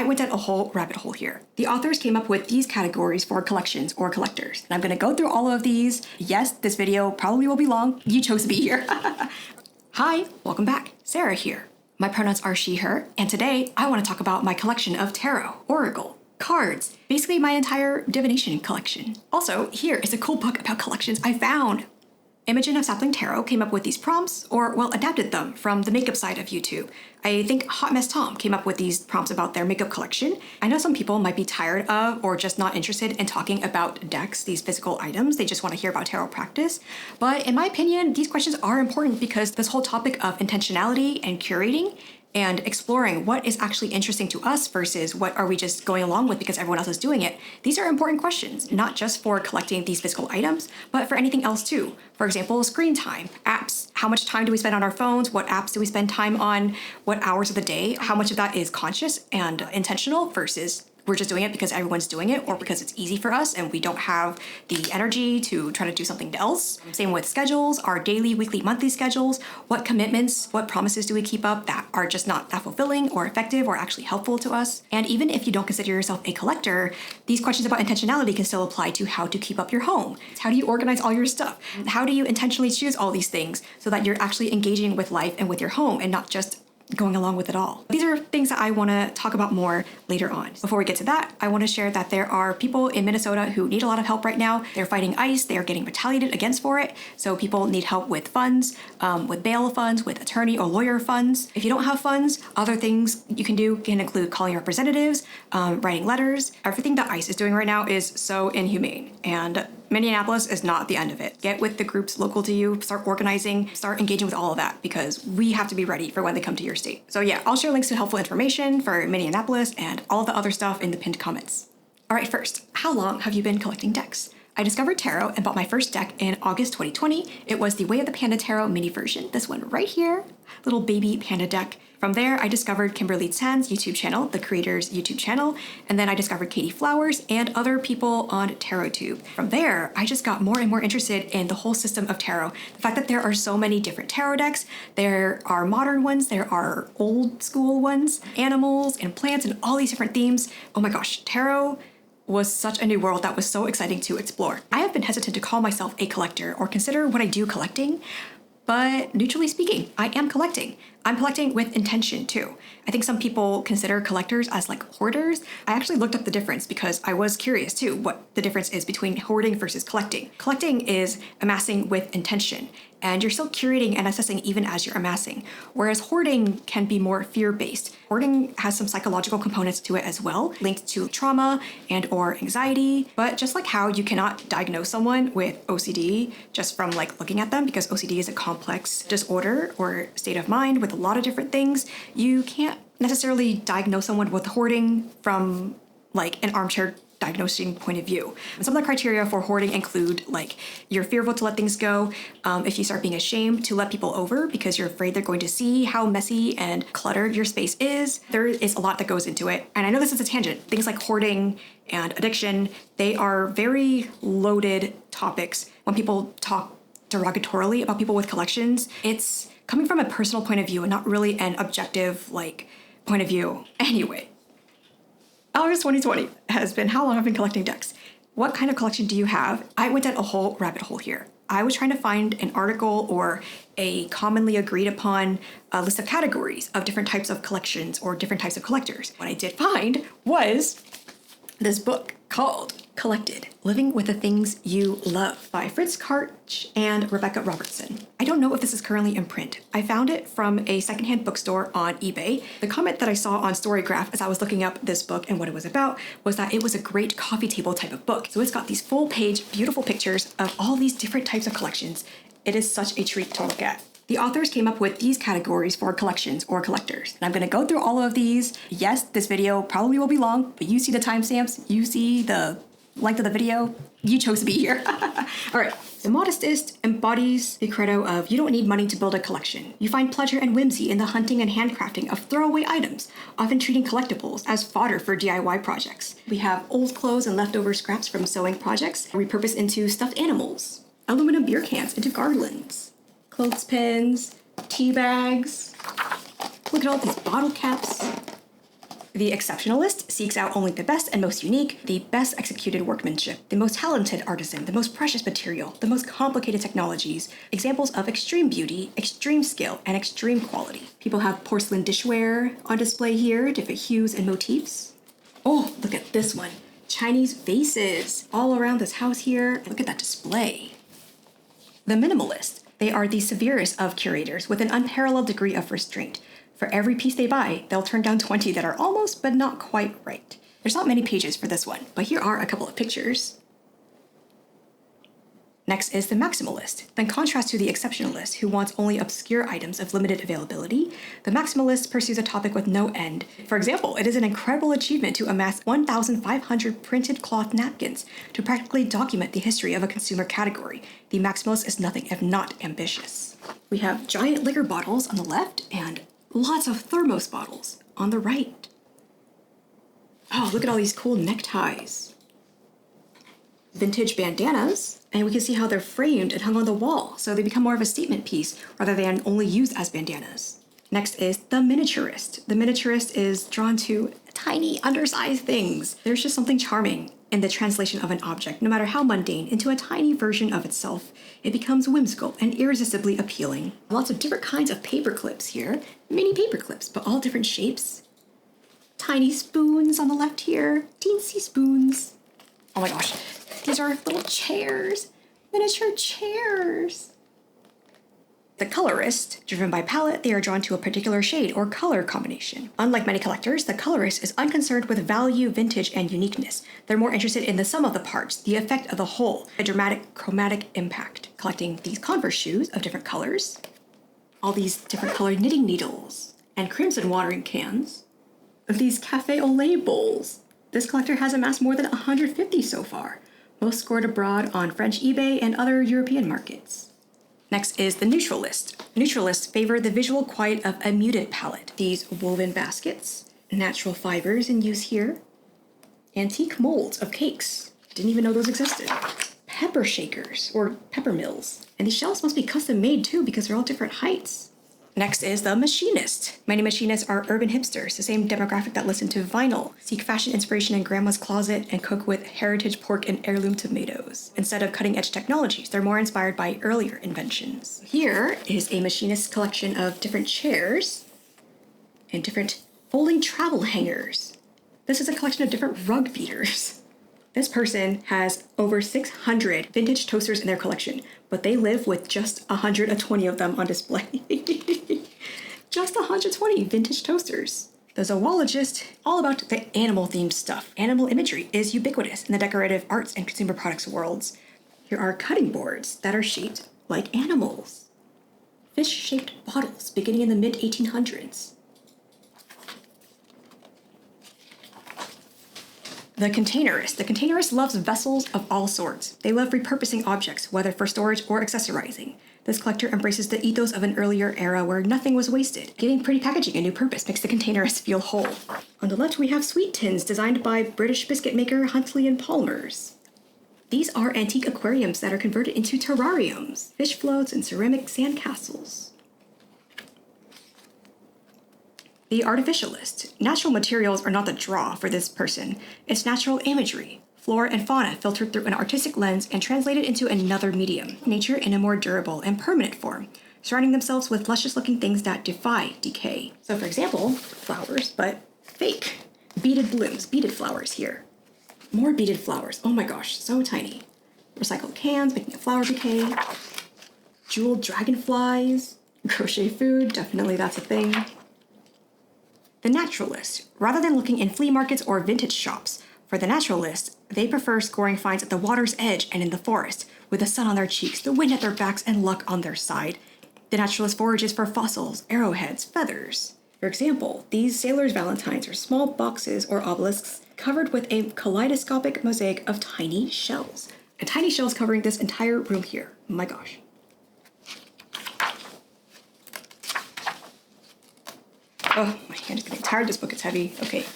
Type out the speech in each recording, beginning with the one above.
I went down a whole rabbit hole here. The authors came up with these categories for collections or collectors. And I'm gonna go through all of these. Yes, this video probably will be long. You chose to be here. Hi, welcome back. Sarah here. My pronouns are she, her, and today I want to talk about my collection of tarot, oracle, cards, basically my entire divination collection. Also, here is a cool book about collections I found. Imogen of Sapling Tarot came up with these prompts, or well, adapted them from the makeup side of YouTube. I think Hot Mess Tom came up with these prompts about their makeup collection. I know some people might be tired of or just not interested in talking about decks, these physical items. They just want to hear about tarot practice. But in my opinion, these questions are important because this whole topic of intentionality and curating and exploring what is actually interesting to us versus what are we just going along with because everyone else is doing it. These are important questions, not just for collecting these physical items, but for anything else too. For example, screen time, apps. How much time do we spend on our phones? What apps do we spend time on? What hours of the day? How much of that is conscious and intentional versus we're just doing it because everyone's doing it or because it's easy for us and we don't have the energy to try to do something else. Same with schedules, our daily, weekly, monthly schedules. What commitments, what promises do we keep up that are just not that fulfilling or effective or actually helpful to us? And even if you don't consider yourself a collector, these questions about intentionality can still apply to how to keep up your home. How do you organize all your stuff? How do you intentionally choose all these things so that you're actually engaging with life and with your home and not just going along with it all? These are things that I want to talk about more later on. Before we get to that, I want to share that there are people in Minnesota who need a lot of help right now. They're fighting ICE. They are getting retaliated against for it. So people need help with funds, with bail funds, with attorney or lawyer funds. If you don't have funds, other things you can do can include calling representatives, writing letters. Everything that ICE is doing right now is so inhumane. And Minneapolis is not the end of it. Get with the groups local to you, start organizing, start engaging with all of that because we have to be ready for when they come to your state. So yeah, I'll share links to helpful information for Minneapolis and all the other stuff in the pinned comments. All right, first, how long have you been collecting decks? I discovered tarot and bought my first deck in August 2020. It was the Way of the Panda Tarot mini version. This one right here, little baby panda deck. From there, I discovered Kimberly Tan's YouTube channel, the creator's YouTube channel, and then I discovered Katie Flowers and other people on TarotTube. From there, I just got more and more interested in the whole system of tarot. The fact that there are so many different tarot decks, there are modern ones, there are old school ones, animals and plants and all these different themes. Oh my gosh, tarot was such a new world that was so exciting to explore. I have been hesitant to call myself a collector or consider what I do collecting, but neutrally speaking, I am collecting. I'm collecting with intention too. I think some people consider collectors as like hoarders. I actually looked up the difference because I was curious too what the difference is between hoarding versus collecting. Collecting is amassing with intention, and you're still curating and assessing even as you're amassing. Whereas hoarding can be more fear-based. Hoarding has some psychological components to it as well, linked to trauma and or anxiety. But just like how you cannot diagnose someone with OCD just from like looking at them, because OCD is a complex disorder or state of mind with a lot of different things, you can't necessarily diagnose someone with hoarding from like an armchair diagnosing point of view. And some of the criteria for hoarding include like you're fearful to let things go, if you start being ashamed to let people over because you're afraid they're going to see how messy and cluttered your space is. There is a lot that goes into it. And I know this is a tangent. Things like hoarding and addiction, they are very loaded topics. When people talk derogatorily about people with collections, it's coming from a personal point of view and not really an objective like point of view. Anyway, August 2020 has been how long I've been collecting decks. What kind of collection do you have? I went down a whole rabbit hole here. I was trying to find an article or a commonly agreed upon list of categories of different types of collections or different types of collectors. What I did find was this book called Collected, Living with the Things You Love by Fritz Karch and Rebecca Robertson. I don't know if this is currently in print. I found it from a secondhand bookstore on eBay. The comment that I saw on Storygraph as I was looking up this book and what it was about was that it was a great coffee table type of book. So it's got these full page, beautiful pictures of all these different types of collections. It is such a treat to look at. The authors came up with these categories for collections or collectors. And I'm going to go through all of these. Yes, this video probably will be long, but you see the timestamps, you see the length of the video, you chose to be here. All right, the Modest-ist embodies the credo of you don't need money to build a collection. You find pleasure and whimsy in the hunting and handcrafting of throwaway items, often treating collectibles as fodder for DIY projects. We have old clothes and leftover scraps from sewing projects repurposed into stuffed animals, aluminum beer cans into garlands, clothespins, tea bags. Look at all these bottle caps. The Exceptionalist seeks out only the best and most unique, the best executed workmanship, the most talented artisan, the most precious material, the most complicated technologies, examples of extreme beauty, extreme skill, and extreme quality. People have porcelain dishware on display here, different hues and motifs. Oh, look at this one. Chinese vases all around this house here. Look at that display. The Minimalist. They are the severest of curators with an unparalleled degree of restraint. For every piece they buy, they'll turn down 20 that are almost but not quite right. There's not many pages for this one, but here are a couple of pictures. Next is the Maximalist. In contrast to the Exceptionalist, who wants only obscure items of limited availability, the Maximalist pursues a topic with no end. For example, it is an incredible achievement to amass 1,500 printed cloth napkins to practically document the history of a consumer category. The Maximalist is nothing if not ambitious. We have giant liquor bottles on the left and lots of thermos bottles on the right. Oh, look at all these cool neckties. Vintage bandanas, and we can see how they're framed and hung on the wall, so they become more of a statement piece rather than only used as bandanas. Next is the Miniaturist. The Miniaturist is drawn to tiny, undersized things. There's just something charming in the translation of an object, no matter how mundane, into a tiny version of itself. It becomes whimsical and irresistibly appealing. Lots of different kinds of paper clips here, mini paper clips, but all different shapes. Tiny spoons on the left here, teensy spoons. Oh my gosh, these are little chairs, miniature chairs. The Colorist, driven by palette, they are drawn to a particular shade or color combination. Unlike many collectors, the Colorist is unconcerned with value, vintage, and uniqueness. They're more interested in the sum of the parts, the effect of the whole, a dramatic chromatic impact. Collecting these Converse shoes of different colors, all these different colored knitting needles, and crimson watering cans, these cafe au lait bowls. This collector has amassed more than 150 so far, most scored abroad on French eBay and other European markets. Next is the Neutralist. Neutralists favor the visual quiet of a muted palette. These woven baskets, natural fibers in use here, antique molds of cakes. Didn't even know those existed. Pepper shakers or pepper mills. And these shelves must be custom made too because they're all different heights. Next is the Machinist. Many machinists are urban hipsters, the same demographic that listen to vinyl, seek fashion inspiration in grandma's closet, and cook with heritage pork and heirloom tomatoes. Instead of cutting-edge technologies, they're more inspired by earlier inventions. Here is a machinist collection of different chairs and different folding travel hangers. This is a collection of different rug beaters. This person has over 600 vintage toasters in their collection, but they live with just 120 of them on display. Just 120 vintage toasters. The zoologist, all about the animal-themed stuff. Animal imagery is ubiquitous in the decorative arts and consumer products worlds. Here are cutting boards that are shaped like animals. Fish-shaped bottles beginning in the mid-1800s. The Containerist. The Containerist loves vessels of all sorts. They love repurposing objects, whether for storage or accessorizing. This collector embraces the ethos of an earlier era where nothing was wasted. Giving pretty packaging a new purpose makes the Containerist feel whole. On the left, we have sweet tins designed by British biscuit maker Huntley & Palmers. These are antique aquariums that are converted into terrariums, fish floats, and ceramic sandcastles. The Artificalist. Natural materials are not the draw for this person. It's natural imagery, flora and fauna filtered through an artistic lens and translated into another medium, nature in a more durable and permanent form, surrounding themselves with luscious-looking things that defy decay. So for example, flowers, but fake. Beaded blooms, beaded flowers here. More beaded flowers, oh my gosh, so tiny. Recycled cans, making a flower bouquet. Jeweled dragonflies, crochet food, definitely that's a thing. The Naturalist. Rather than looking in flea markets or vintage shops, for the Naturalist, they prefer scoring finds at the water's edge and in the forest, with the sun on their cheeks, the wind at their backs, and luck on their side. The Naturalist forages for fossils, arrowheads, feathers. For example, these sailors' valentines are small boxes or obelisks covered with a kaleidoscopic mosaic of tiny shells. And tiny shells covering this entire room here. Oh my gosh. Oh, my hand is getting tired. This book is heavy. Okay,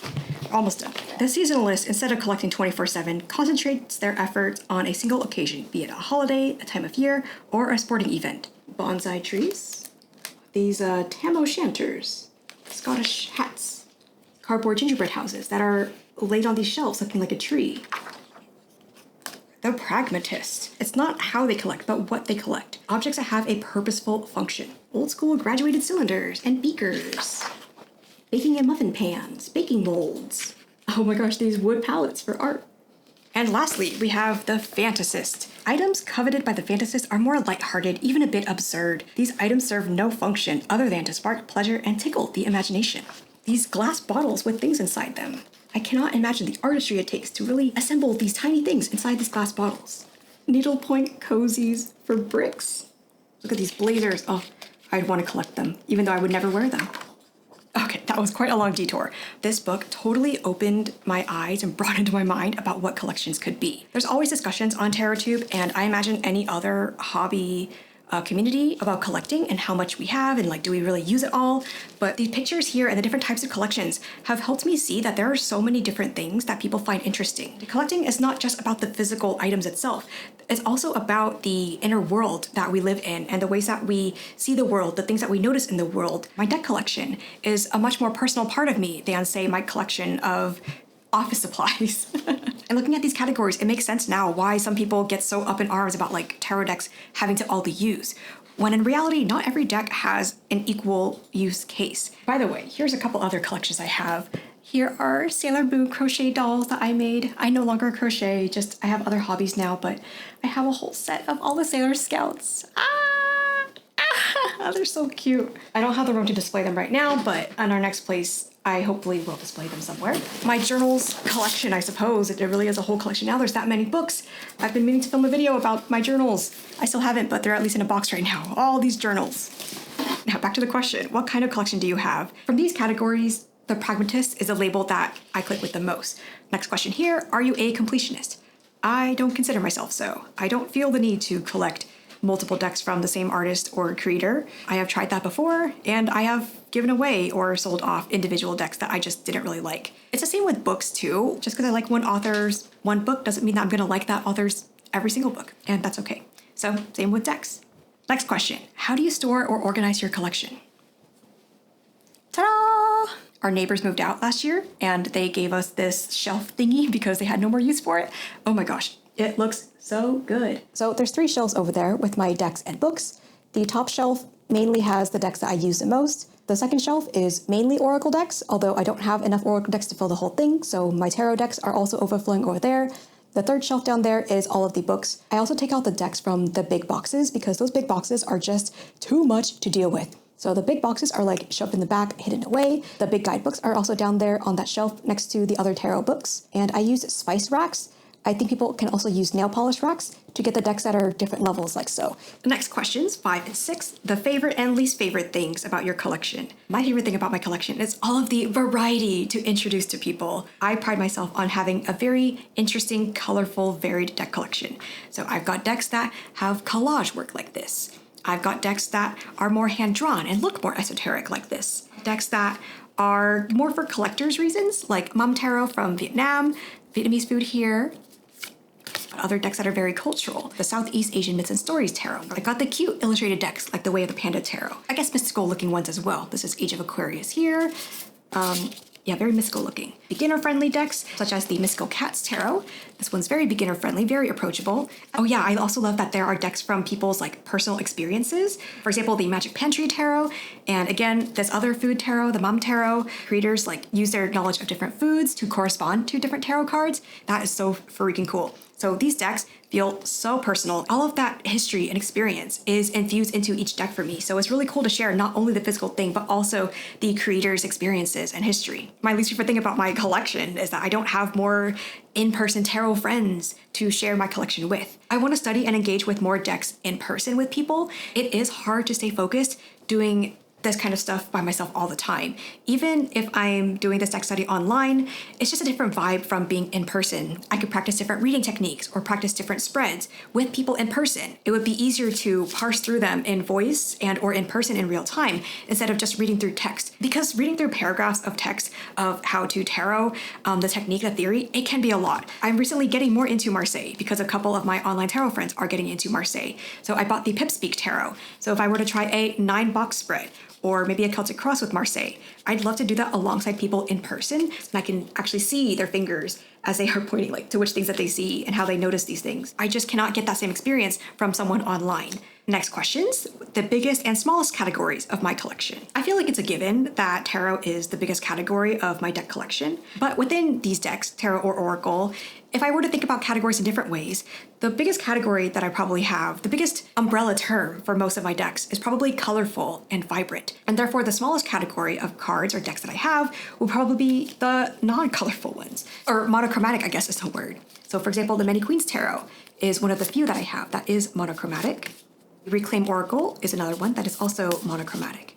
almost done. The Seasonalist, instead of collecting 24/7, concentrates their efforts on a single occasion, be it a holiday, a time of year, or a sporting event. Bonsai trees. These tam o' shanters. Scottish hats. cardboard gingerbread houses that are laid on these shelves looking like a tree. The Pragmatist. It's not how they collect, but what they collect. Objects that have a purposeful function. Old school graduated cylinders and beakers. Baking and muffin pans, baking molds. Oh my gosh, these wood palettes for art. And lastly, we have the Fantasist. Items coveted by the Fantasist are more lighthearted, even a bit absurd. These items serve no function other than to spark pleasure and tickle the imagination. These glass bottles with things inside them. I cannot imagine the artistry it takes to really assemble these tiny things inside these glass bottles. Needlepoint cozies for bricks. Look at these blazers. Oh, I'd want to collect them, even though I would never wear them. Okay, that was quite a long detour. This book totally opened my eyes and brought into my mind about what collections could be. There's always discussions on TarotTube, and I imagine any other hobby community about collecting and how much we have and like, do we really use it all? But these pictures here and the different types of collections have helped me see that there are so many different things that people find interesting. Collecting is not just about the physical items itself. It's also about the inner world that we live in and the ways that we see the world, the things that we notice in the world. My deck collection is a much more personal part of me than, say, my collection of office supplies. And looking at these categories, it makes sense now why some people get so up in arms about like tarot decks having to all be used, when in reality, not every deck has an equal use case. By the way, here's a couple other collections I have. Here are Sailor Moon crochet dolls that I made. I no longer crochet, just I have other hobbies now, but I have a whole set of all the Sailor Scouts. They're so cute. I don't have the room to display them right now, but on our next place, I hopefully will display them somewhere. My journals collection, I suppose. It really is a whole collection now. There's that many books. I've been meaning to film a video about my journals. I still haven't, but they're at least in a box right now. All these journals. Now back to the question. What kind of collection do you have? From these categories, the Pragmatist is a label that I click with the most. Next question here, are you a completionist? I don't consider myself so. I don't feel the need to collect multiple decks from the same artist or creator. I have tried that before, and I have given away or sold off individual decks that I just didn't really like. It's the same with books too. Just because I like one author's one book doesn't mean that I'm gonna like that author's every single book, and that's okay. So same with decks. Next question, how do you store or organize your collection? Ta-da! Our neighbors moved out last year, and they gave us this shelf thingy because they had no more use for it. Oh my gosh, it looks so good. So there's 3 shelves over there with my decks and books. The top shelf mainly has the decks that I use the most. The second shelf is mainly Oracle decks, although I don't have enough Oracle decks to fill the whole thing, so my tarot decks are also overflowing over there. The third shelf down there is all of the books. I also take out the decks from the big boxes because those big boxes are just too much to deal with. So the big boxes are like shoved in the back, hidden away. The big guidebooks are also down there on that shelf next to the other tarot books. And I use spice racks. I think people can also use nail polish racks to get the decks that are different levels like so. The next questions, 5 and 6, the favorite and least favorite things about your collection. My favorite thing about my collection is all of the variety to introduce to people. I pride myself on having a very interesting, colorful, varied deck collection. So I've got decks that have collage work like this. I've got decks that are more hand-drawn and look more esoteric like this. Decks that are more for collectors' reasons, like Mom Tarot from Vietnam, Vietnamese food here. Other decks that are very cultural, the Southeast Asian Myths and Stories Tarot. I got the cute illustrated decks like the Way of the Panda Tarot. I guess mystical looking ones as well. This is Age of Aquarius here. Yeah, very mystical looking. Beginner friendly decks, such as the Mystical Cats Tarot. This one's very beginner friendly, very approachable. Oh yeah, I also love that there are decks from people's like personal experiences. For example, the Magic Pantry Tarot, and again, this other food tarot, the Mom Tarot. Creators like use their knowledge of different foods to correspond to different tarot cards. That is so freaking cool. So these decks feel so personal. All of that history and experience is infused into each deck for me. So it's really cool to share not only the physical thing, but also the creator's experiences and history. My least favorite thing about my collection is that I don't have more in-person tarot friends to share my collection with. I want to study and engage with more decks in person with people. It is hard to stay focused doing this kind of stuff by myself all the time. Even if I'm doing this deck study online, it's just a different vibe from being in person. I could practice different reading techniques or practice different spreads with people in person. It would be easier to parse through them in voice and or in person in real time instead of just reading through text. Because reading through paragraphs of text of how to tarot, the technique, the theory, it can be a lot. I'm recently getting more into Marseille because a couple of my online tarot friends are getting into Marseille. So I bought the Pipspeak Tarot. So if I were to try a 9-box spread, or maybe a Celtic cross with Marseille. I'd love to do that alongside people in person, and I can actually see their fingers as they are pointing like to which things that they see and how they notice these things. I just cannot get that same experience from someone online. Next questions, the biggest and smallest categories of my collection. I feel like it's a given that tarot is the biggest category of my deck collection, but within these decks, tarot or oracle, if I were to think about categories in different ways, the biggest category that I probably have, the biggest umbrella term for most of my decks is probably colorful and vibrant. And therefore the smallest category of cards or decks that I have will probably be the non-colorful ones, or monochromatic, I guess is the word. So for example, the Many Queens Tarot is one of the few that I have that is monochromatic. Reclaim Oracle is another one that is also monochromatic.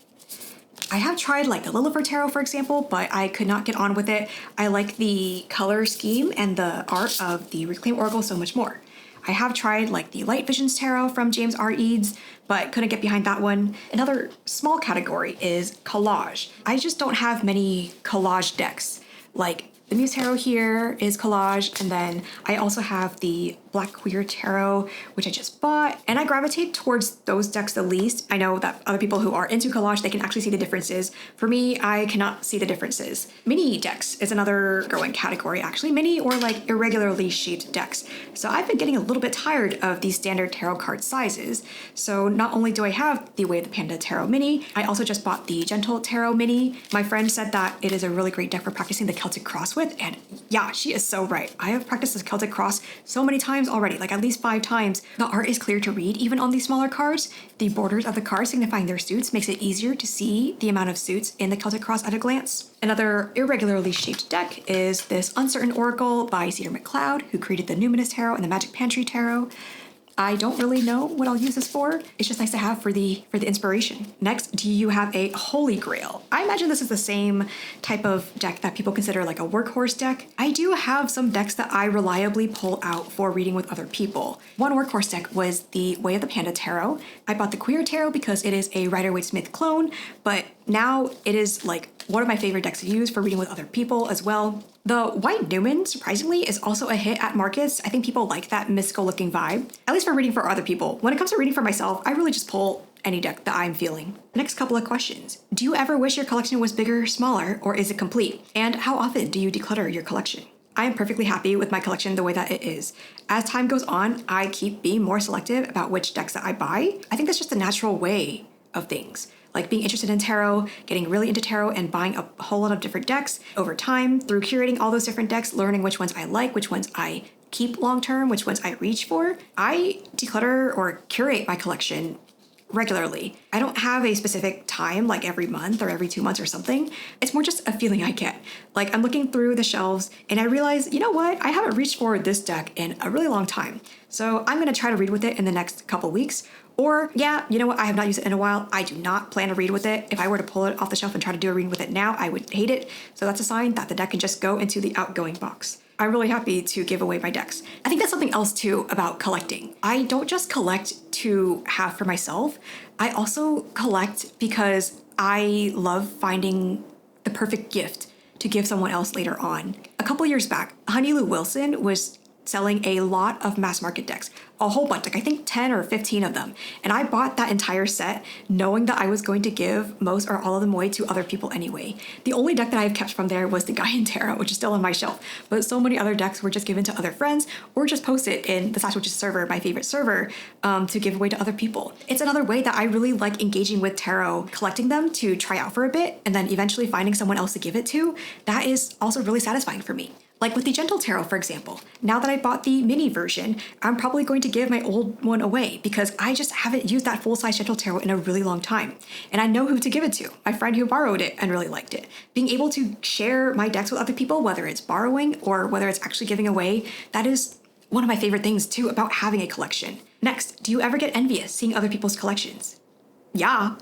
I have tried like the Lillifer Tarot, for example, but I could not get on with it. I like the color scheme and the art of the Reclaim Oracle so much more. I have tried like the Light Visions Tarot from James R. Eads, but couldn't get behind that one. Another small category is collage. I just don't have many collage decks. Like the Muse Tarot here is collage, and then I also have the Black Queer Tarot, which I just bought, and I gravitate towards those decks the least. I know that other people who are into collage, they can actually see the differences. For me, I cannot see the differences. Mini decks is another growing category, actually. Mini or like irregularly shaped decks. So I've been getting a little bit tired of these standard tarot card sizes. So not only do I have the Way of the Panda Tarot Mini, I also just bought the Gentle Tarot Mini. My friend said that it is a really great deck for practicing the Celtic Cross with, and yeah, she is so right. I have practiced this Celtic Cross so many times already, like at least 5 times. The art is clear to read even on these smaller cards. The borders of the cards signifying their suits makes it easier to see the amount of suits in the Celtic Cross at a glance. Another irregularly shaped deck is this Uncertain Oracle by Cedar McLeod, who created the Numinous Tarot and the Magic Pantry Tarot. I don't really know what I'll use this for. It's just nice to have for the inspiration. Next, do you have a Holy Grail? I imagine this is the same type of deck that people consider like a workhorse deck. I do have some decks that I reliably pull out for reading with other people. One workhorse deck was the Way of the Panda Tarot. I bought the Queer Tarot because it is a Rider-Waite-Smith clone, but now it is like one of my favorite decks to use for reading with other people as well. The White Newman, surprisingly, is also a hit at markets. I think people like that mystical looking vibe, at least for reading for other people. When it comes to reading for myself, I really just pull any deck that I'm feeling. Next couple of questions. Do you ever wish your collection was bigger, smaller, or is it complete? And how often do you declutter your collection? I am perfectly happy with my collection the way that it is. As time goes on, I keep being more selective about which decks that I buy. I think that's just a natural way of things. Like being interested in tarot, getting really into tarot, and buying a whole lot of different decks over time through curating all those different decks, learning which ones I like, which ones I keep long term, which ones I reach for. I declutter or curate my collection regularly. I don't have a specific time, like every month or every 2 months or something. It's more just a feeling I get. Like I'm looking through the shelves and I realize, you know what? I haven't reached for this deck in a really long time. So I'm gonna try to read with it in the next couple weeks. Or yeah, you know what? I have not used it in a while. I do not plan to read with it. If I were to pull it off the shelf and try to do a reading with it now, I would hate it. So that's a sign that the deck can just go into the outgoing box. I'm really happy to give away my decks. I think that's something else too about collecting. I don't just collect to have for myself. I also collect because I love finding the perfect gift to give someone else later on. A couple years back, Honey Lou Wilson was selling a lot of mass market decks, a whole bunch, like I think 10 or 15 of them. And I bought that entire set knowing that I was going to give most or all of them away to other people anyway. The only deck that I've kept from there was the Gaian Tarot, which is still on my shelf, but so many other decks were just given to other friends or just posted in the Sasquatches server, my favorite server, to give away to other people. It's another way that I really like engaging with tarot, collecting them to try out for a bit and then eventually finding someone else to give it to. That is also really satisfying for me. Like with the Gentle Tarot, for example, now that I bought the mini version, I'm probably going to give my old one away because I just haven't used that full-size Gentle Tarot in a really long time. And I know who to give it to, my friend who borrowed it and really liked it. Being able to share my decks with other people, whether it's borrowing or whether it's actually giving away, that is one of my favorite things too about having a collection. Next, do you ever get envious seeing other people's collections? Yeah,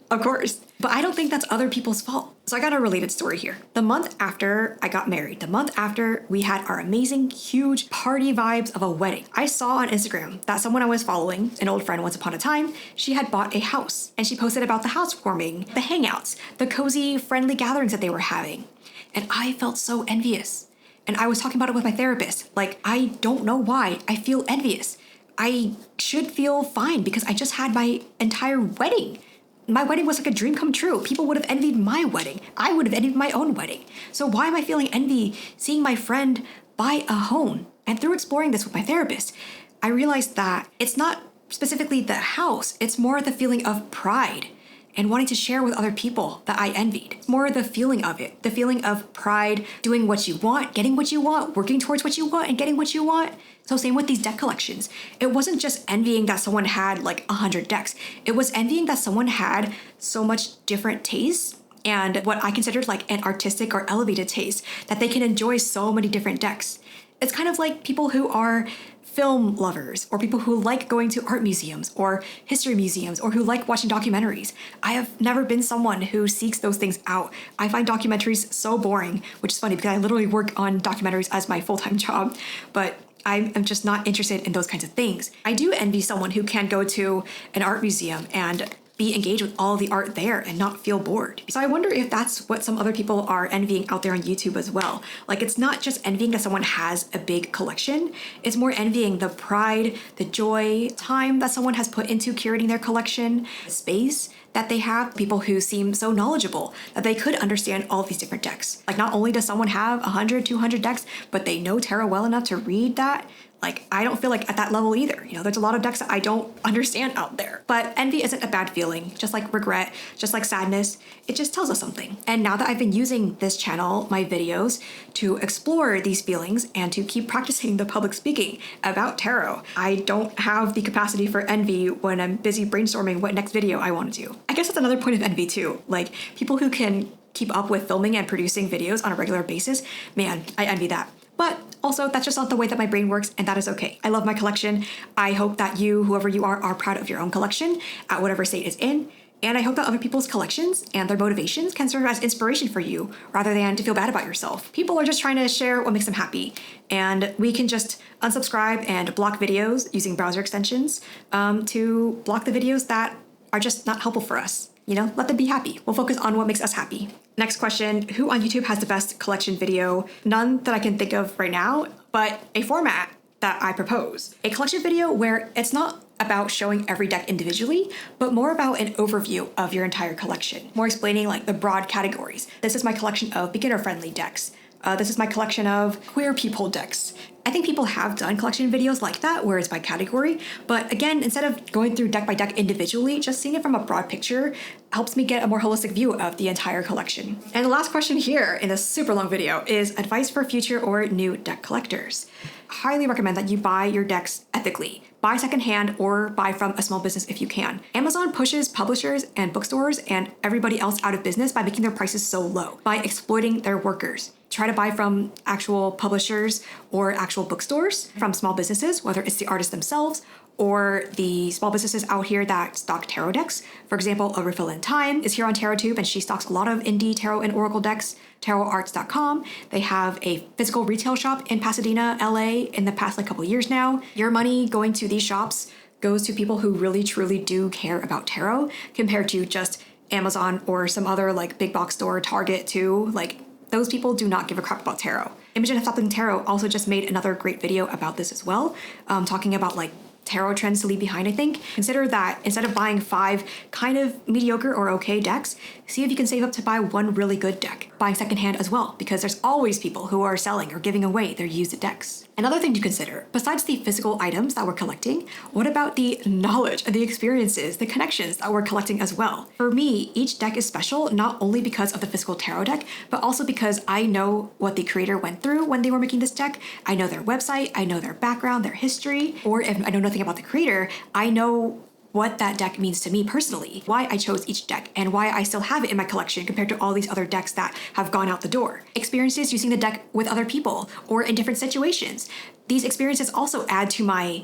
of course. But I don't think that's other people's fault. So I got a related story here. The month after I got married, the month after we had our amazing, huge party vibes of a wedding, I saw on Instagram that someone I was following, an old friend once upon a time, she had bought a house and she posted about the housewarming, the hangouts, the cozy, friendly gatherings that they were having. And I felt so envious. And I was talking about it with my therapist. Like, I don't know why I feel envious. I should feel fine because I just had my entire wedding. My wedding was like a dream come true. People would have envied my wedding. I would have envied my own wedding. So why am I feeling envy seeing my friend buy a home? And through exploring this with my therapist, I realized that it's not specifically the house, it's more the feeling of pride and wanting to share with other people that I envied. It's more the feeling of it, the feeling of pride, doing what you want, getting what you want, working towards what you want, and getting what you want. So same with these deck collections. It wasn't just envying that someone had like 100 decks. It was envying that someone had so much different tastes and what I considered like an artistic or elevated taste, that they can enjoy so many different decks. It's kind of like people who are film lovers, or people who like going to art museums or history museums, or who like watching documentaries. I have never been someone who seeks those things out. I find documentaries so boring, which is funny because I literally work on documentaries as my full-time job, but I'm just not interested in those kinds of things. I do envy someone who can go to an art museum and be engaged with all the art there and not feel bored. So I wonder if that's what some other people are envying out there on YouTube as well. Like, it's not just envying that someone has a big collection, it's more envying the pride, the joy, time that someone has put into curating their collection, the space that they have, people who seem so knowledgeable that they could understand all of these different decks. Like, not only does someone have 100, 200 decks, but they know tarot well enough to read that. Like, I don't feel like at that level either. You know, there's a lot of decks that I don't understand out there. But envy isn't a bad feeling, just like regret, just like sadness. It just tells us something. And now that I've been using this channel, my videos, to explore these feelings and to keep practicing the public speaking about tarot, I don't have the capacity for envy when I'm busy brainstorming what next video I want to do. I guess that's another point of envy too. Like, people who can keep up with filming and producing videos on a regular basis, man, I envy that. But also, that's just not the way that my brain works, and that is okay. I love my collection. I hope that you, whoever you are proud of your own collection at whatever state it's in. And I hope that other people's collections and their motivations can serve as inspiration for you rather than to feel bad about yourself. People are just trying to share what makes them happy. And we can just unsubscribe and block videos using browser extensions to block the videos that are just not helpful for us. You know, let them be happy. We'll focus on what makes us happy. Next question, who on YouTube has the best collection video? None that I can think of right now, but a format that I propose. A collection video where it's not about showing every deck individually, but more about an overview of your entire collection. More explaining like the broad categories. This is my collection of beginner-friendly decks. This is my collection of queer people decks. I think people have done collection videos like that where it's by category, but again, instead of going through deck by deck individually, just seeing it from a broad picture helps me get a more holistic view of the entire collection. And the last question here in this super long video is advice for future or new deck collectors. Highly recommend that you buy your decks ethically. Buy secondhand or buy from a small business if you can. Amazon pushes publishers and bookstores and everybody else out of business by making their prices so low, by exploiting their workers. Try to buy from actual publishers or actual bookstores, from small businesses, whether it's the artists themselves or the small businesses out here that stock tarot decks. For example, A Refill in Time is here on TarotTube, and she stocks a lot of indie tarot and oracle decks. TarotArts.com. They have a physical retail shop in Pasadena, LA in the past couple years now. Your money going to these shops goes to people who really truly do care about tarot, compared to just Amazon or some other like big box store, Target too. Like, those people do not give a crap about tarot. Imogen of Toppling Tarot also just made another great video about this as well, talking about like tarot trends to leave behind, I think. Consider that instead of buying 5 kind of mediocre or okay decks, see if you can save up to buy 1 really good deck. Buying secondhand as well, because there's always people who are selling or giving away their used decks. Another thing to consider, besides the physical items that we're collecting, what about the knowledge and the experiences, the connections that we're collecting as well? For me, each deck is special not only because of the physical tarot deck, but also because I know what the creator went through when they were making this deck. I know their website, I know their background, their history, or if I know nothing about the creator, I know what that deck means to me personally, why I chose each deck, and why I still have it in my collection compared to all these other decks that have gone out the door. Experiences using the deck with other people or in different situations. These experiences also add to my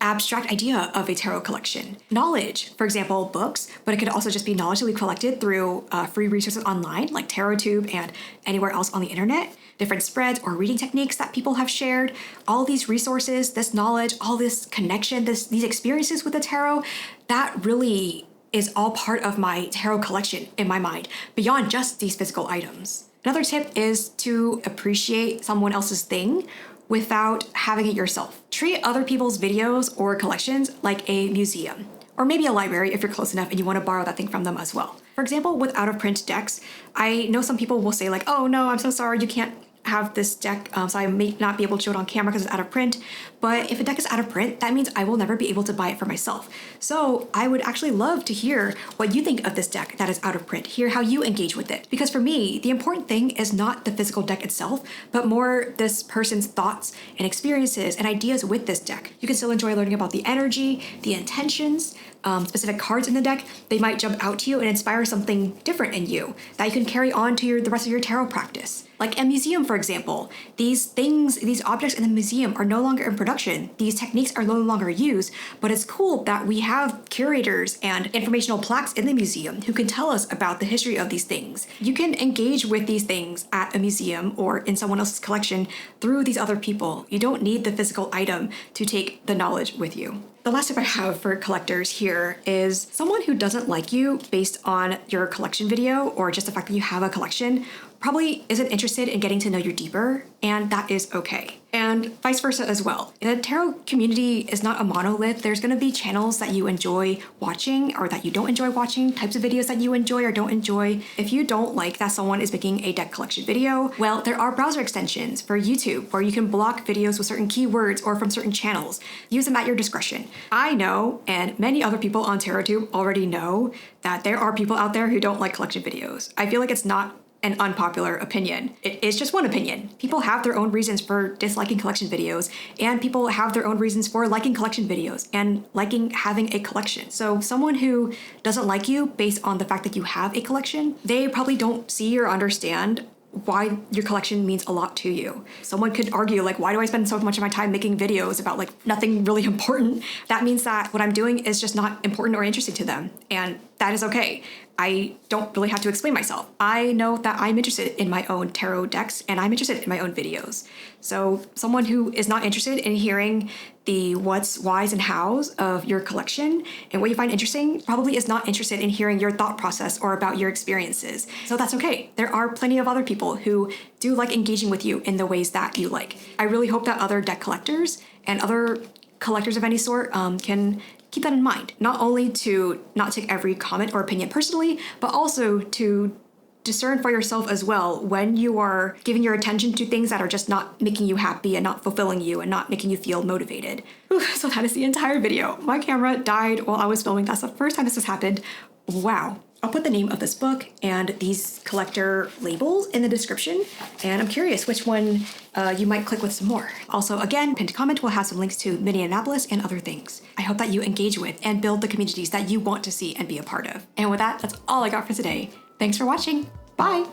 abstract idea of a tarot collection. Knowledge, for example, books, but it could also just be knowledge that we collected through free resources online, like TarotTube and anywhere else on the internet. Different spreads or reading techniques that people have shared. All these resources, this knowledge, all this connection, these experiences with the tarot, that really is all part of my tarot collection in my mind, beyond just these physical items. Another tip is to appreciate someone else's thing without having it yourself. Treat other people's videos or collections like a museum. or maybe a library if you're close enough and you want to borrow that thing from them as well. For example, with out-of-print decks, I know some people will say like, oh no, I'm so sorry, you can't have this deck, so I may not be able to show it on camera because it's out of print. But if a deck is out of print, that means I will never be able to buy it for myself. So I would actually love to hear what you think of this deck that is out of print, hear how you engage with it. Because for me, the important thing is not the physical deck itself, but more this person's thoughts and experiences and ideas with this deck. You can still enjoy learning about the energy, the intentions, specific cards in the deck. They might jump out to you and inspire something different in you that you can carry on to the rest of your tarot practice. Like a museum, for example. These things, these objects in the museum are no longer in production. These techniques are no longer used, but it's cool that we have curators and informational plaques in the museum who can tell us about the history of these things. You can engage with these things at a museum or in someone else's collection through these other people. You don't need the physical item to take the knowledge with you. The last tip I have for collectors here is someone who doesn't like you based on your collection video or just the fact that you have a collection probably isn't interested in getting to know you deeper, and that is okay. And vice versa as well. The tarot community is not a monolith. There's going to be channels that you enjoy watching or that you don't enjoy watching, types of videos that you enjoy or don't enjoy. If you don't like that someone is making a deck collection video, well, there are browser extensions for YouTube where you can block videos with certain keywords or from certain channels. Use them at your discretion. I know, and many other people on TarotTube already know, that there are people out there who don't like collection videos. I feel like it's not an unpopular opinion. It is just one opinion. People have their own reasons for disliking collection videos, and people have their own reasons for liking collection videos and liking having a collection. So someone who doesn't like you based on the fact that you have a collection, they probably don't see or understand why your collection means a lot to you. Someone could argue like, why do I spend so much of my time making videos about like nothing really important? That means that what I'm doing is just not important or interesting to them, and that is okay. I don't really have to explain myself. I know that I'm interested in my own tarot decks and I'm interested in my own videos. So someone who is not interested in hearing the what's, whys, and hows of your collection and what you find interesting probably is not interested in hearing your thought process or about your experiences. So that's okay. There are plenty of other people who do like engaging with you in the ways that you like. I really hope that other deck collectors and other collectors of any sort can keep that in mind, not only to not take every comment or opinion personally, but also to discern for yourself as well when you are giving your attention to things that are just not making you happy and not fulfilling you and not making you feel motivated. So that is the entire video. My camera died while I was filming. That's the first time this has happened. Wow. I'll put the name of this book and these collector labels in the description, and I'm curious which one you might click with some more. Also, again, pinned comment will have some links to Minimalist and other things. I hope that you engage with and build the communities that you want to see and be a part of. And with that, that's all I got for today. Thanks for watching. Bye!